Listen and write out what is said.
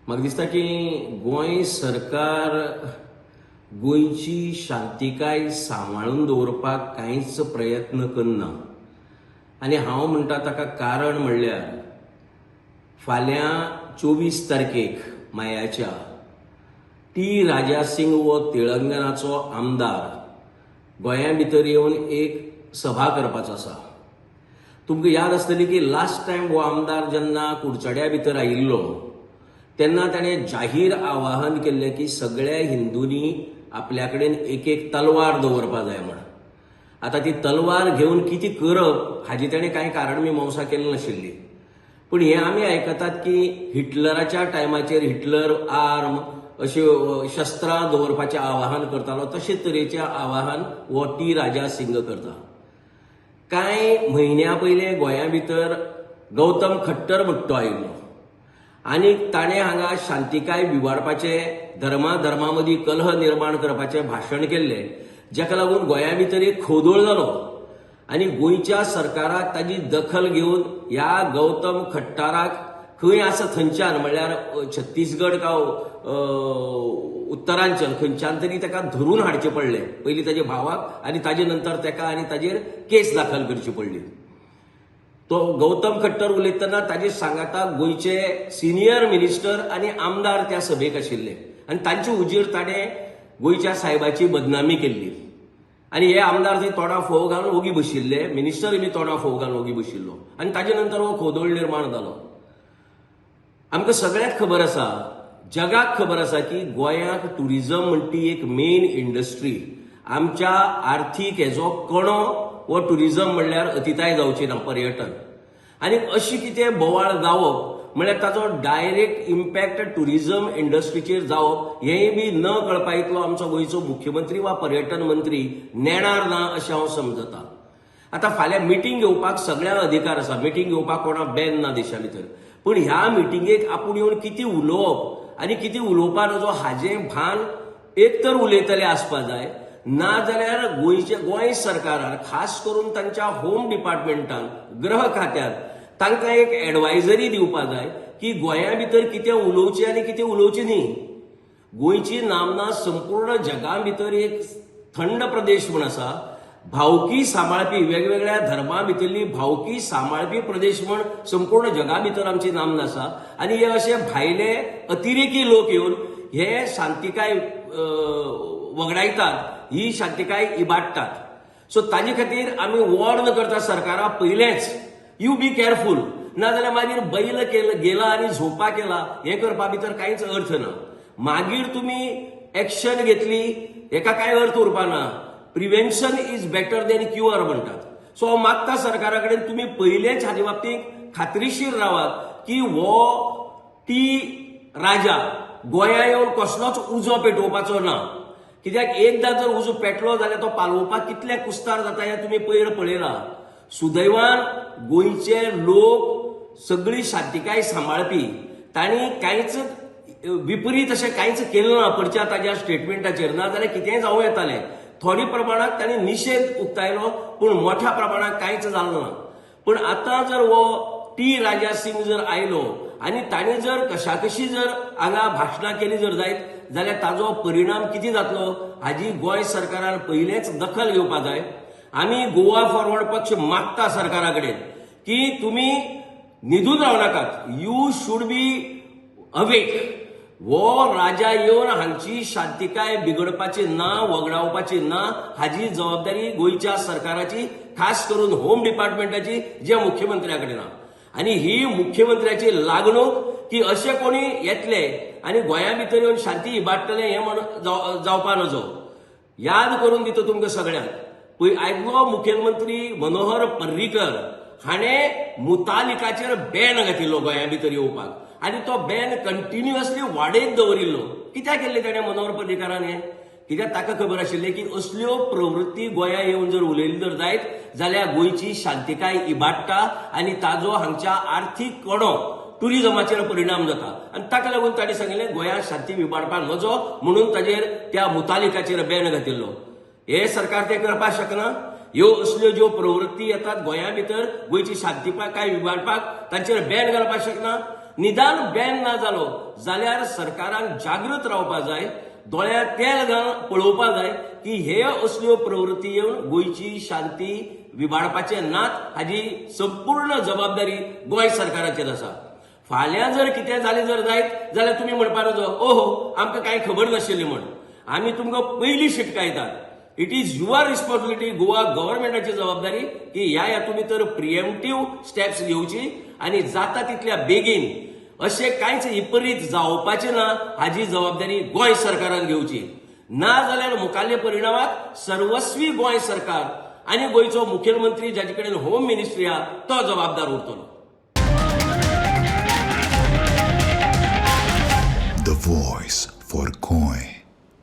म्हाका दिसता की गोंय सरकार गोंयची शांतीकाय सांबाळून दवरपाक कांयच प्रयत्न करना आनी हांव म्हणटा ताका कारण म्हणल्यार फाल्यां 24 तारखेक मायाच्या टी राजा सिंग हो तेलंगणाचो आमदार गोंया भितर येवन एक सभा करपाचो आसा. तुमकां याद आसतली की लास्ट टायम हो आमदार जेन्ना कुडचड्या भितर आयिल्लो तेन्ना ताणें जाहीर आवाहन केल्लें की सगळ्या हिंदूंनी आपल्या कडेन एक एक तलवार दवरपा जाय म्हण. आतां ती तलवार घेवन कितें करप हाजी ताणें कांय कारण मिमांसा केली नाशिल्ली. पूण हे आमी आयकतात की हिटलराच्या टायमाचेर हिटलर आर्म अश्यो शस्त्रां दवरपाचें आवाहन करतालो तशे तरेचें आवाहन हो टी राजा सिंग करता. कांय म्हयन्या पयलें गोंया भितर गौतम खट्टर म्हणटो आयिल्लो आनी ताणें हांगा शांतीकाय बिबाडपाचें धर्मा मदीं कलह निर्माण करपाचें भाशण केल्लें, जाका लागून गोंया भितर एक खोदोळ जालो आनी गोंयच्या सरकाराक ताजी दखल घेवन ह्या गौतम खट्टाराक खंय आसा थंयच्यान म्हणल्यार छत्तीसगड काय उत्तरांचल खंयच्यान तरी ताका धरून हाडचें पडलें. पयलीं ताच्या भावाक आनी ताजे नंतर ताका आनी ताजेर केस दाखल करची पडली. तो गौतम खट्टर उलयतना ताजे सांगाताक गोंयचे सिनियर मिनिस्टर आनी आमदार त्या सभेक आशिल्ले आनी तांचे उजेर ताणें गोंयच्या साहेबाची बदनामी केल्ली. आनी हे आमदार थंय तोंडा फोव घालून ओगी बशिल्ले, मिनिस्टरूय बी तोंडा फोव घालून ओगी बशिल्लो आनी ताजे नंतर हो खोदोळ निर्माण जालो. आमकां सगळ्याक खबर आसा, जगाक खबर आसा की गोंयाक टुरिजम म्हणटी एक मेन इंडस्ट्री. आमच्या आर्थीक हेजो कणो हो टुरिजम म्हणल्यार अतिताय जावची ना, पर्यटन. आनी अशी कितें बोवाळ जावप म्हणल्यार ताचो डायरेक्ट इम्पॅक्ट टुरिजम इंडस्ट्रीचेर जावप हेंय बी न कळपा इतलो आमचो गोंयचो मुख्यमंत्री वा पर्यटन मंत्री नेणार ना अशें हांव समजतां. आतां फाल्यां मिटींग घेवपाक सगळ्यांक अधिकार आसा, मिटींग घेवपाक कोणाक बॅन ना देशा भितर. पूण ह्या मिटींगेक आपूण येवन कितें उलोवप आनी कितें उलोवपा नजो हाजें भान एक तर उलयतले आसपा जाय, नाजाल्यार गोंय सरकारान खास करून तांच्या होम डिपार्टमेंटान गृह खात्यान तांकां एक एडवायझरी दिवपा जाय की गोंया भितर कितें उलोवचें आनी कितें उलोवचें न्ही. गोंयची नामना संपूर्ण जगा भितर एक थंड प्रदेश म्हूण आसा, भावकी सांबाळपी वेगवेगळ्या धर्मा भितरली भावकी सांबाळपी प्रदेश म्हूण संपूर्ण जगा भितर आमची नामना आसा. आनी हे अशे भायले अतिरेकी लोक येवन हे शांतीकाय वगडायतात, ही शांतीकाय इबाडटात. सो ताजे खातीर आमी वॉर्न करता सरकाराक पयलेंच, यू बी केअरफूल. नाजाल्यार मागीर बैल गेला आनी झोपा केला हें करपा भितर कांयच अर्थ ना. मागीर तुमी एक्शन घेतली हेका कांय अर्थ उरपाना. Prevention is better than cure म्हणटात. सो हांव मागता सरकारा कडेन तुमी पयलेंच हाजे बाबतींत खात्रीशीर रावात की हो टी राजा गोंया येवन कसलोच उजो पेटोवपाचो ना. कित्याक एकदां जर उजो पेटलो जाल्यार तो पालोवपाक कितले कुस्तार जाता हें तुमी पयर पळयलां. सुदैवान गोंयचे लोक सगळी शांतीकाय सांबाळपी तांणी कांयच विपरीत अशें कांयच केलें ना पडच्या ताज्या स्टेटमेंटाचेर. ना जाल्यार कितेंय जावं येतालें. थोडी प्रमाणात तांणी निशेध उक्तायलो पूण मोठ्या प्रमाणात कांयच जालो ना. पूण आतां जर हो टी राजा सिंग जर आयलो आनी तांणी जर कशाकशी जर हांगा भाशणां केली जर जायत जाल्यार ताजो परिणाम कितें जातलो हाजी गोंय सरकारान पयलेंच दखल घेवपा जाय. आमी गोवा फॉरवर्ड पक्ष मागता सरकारा कडेन की तुमी न्हिदून राव नाकात, यू शूड बी अवेक. हो राजा येवन हांगची शांतीकाय बिगडपाची ना, वगडावपाची ना हाजी जबाबदारी गोंयच्या सरकाराची, खास करून होम डिपार्टमेंटाची, जे मुख्यमंत्र्या कडेन आहा. आनी ही मुख्यमंत्र्याची लागणूक की अशे कोणी येतले आनी गोंया भितर येवन शांती इबाडटले हें म्हण जावपा नजो. याद करून दिता तुमकां सगळ्यांक, आयलो मुखेलमंत्री मनोहर पर्रीकर हाणें मुतालिकाचेर बॅन घातिल्लो गोंया भितर येवपाक आनी तो बॅन कंटिन्युअसली वाडयत दवरिल्लो. कित्याक केल्लें ताणें मनोहर पर्रीकरान हें? कित्याक ताका खबर आशिल्लें की असल्यो प्रवृत्ती गोंया येवन जर उलयली जर जायत जाल्यार गोंयची शांतीकाय इबाडटा आनी ताजो हांगच्या आर्थीक कणो टुरिजमाचेर परिणाम जाता. आनी ताका लागून ताणें सांगिल्लें गोंयांत शांती इबाडपाक नजो म्हणून ताजेर त्या मुतालिकाचेर बॅन घातिल्लो. हे सरकार ते करपाक शकना. ह्यो असल्यो ज्यो प्रवृत्ती येतात गोंया भितर गोंयची शांतीकाय इबाडपाक तांचेर बॅन घालपाक शकना. निदान बॅन ना जालो जाल्यार सरकारान जागृत रावपाक जाय, दोळ्यांत तेल घालून पळोवपाक जाय की हे असल्यो प्रवृत्ती येवन गोंयची शांती विबाडपाचे नात, हाजी संपूर्ण जबाबदारी गोंय सरकाराचेर आसा. फाल्यां जर कितें जालें जर जायत जाल्यार तुमी म्हणपाक नजो ओहो आमकां कांय खबर नाशिल्ली म्हण. आमी तुमकां पयलीं शिटकायतात. It is your responsibility, Goa गव्हर्नमेंटाची जबाबदारी की ह्या हातूंत भितर प्रिएम्प्टीव स्टेप्स घेवची आनी जाता तितल्या बेगीन अशें कांयच विपरीत जावपाचें ना हाजी जबाबदारी गोंय सरकारान घेवची. ना जाल्यार मुखाल्ले परिणामाक सर्वस्वी गोंय सरकार आनी गोंयचो मुखेलमंत्री जाचे कडेन होम मिनिस्ट्री आहा तो जबाबदार उरतलो. The voice for Goy.